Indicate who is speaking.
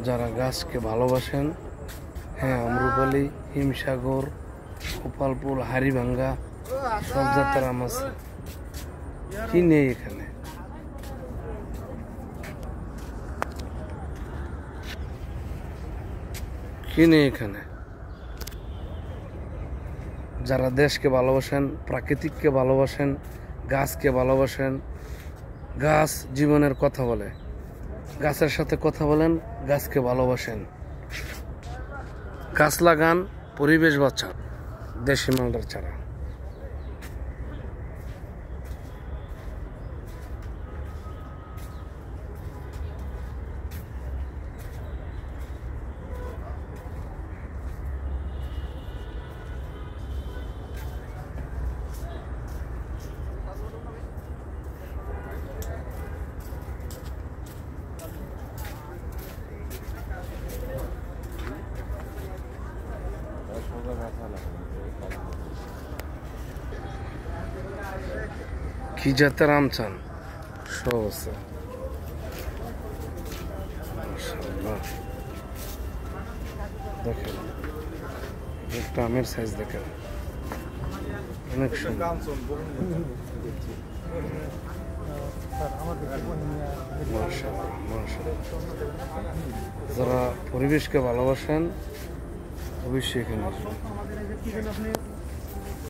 Speaker 1: যারা গাছকে ভালোবাসেন, হ্যাঁ, আম্রপালি, হিমসাগর, গোপালপুর, হাড়িভাঙ্গা সব জাতের আম আছে। কি নেই এখানে? কি নেই এখানে? যারা দেশকে ভালোবাসেন, প্রাকৃতিককে ভালোবাসেন, গাছকে ভালোবাসেন, গাছ জীবনের কথা বলে, গাছের সাথে কথা বলেন, গাছকে ভালোবাসেন, গাছ লাগান, পরিবেশ বাঁচান, দেশি মালটার ছাড়া। কি জাতের আম চান? সব আছে। দেখেন একটা আমের সাইজ দেখেন, অনেক সুন্দর। যারা পরিবেশকে ভালোবাসেন অবশ্যই এখানে আসবেন।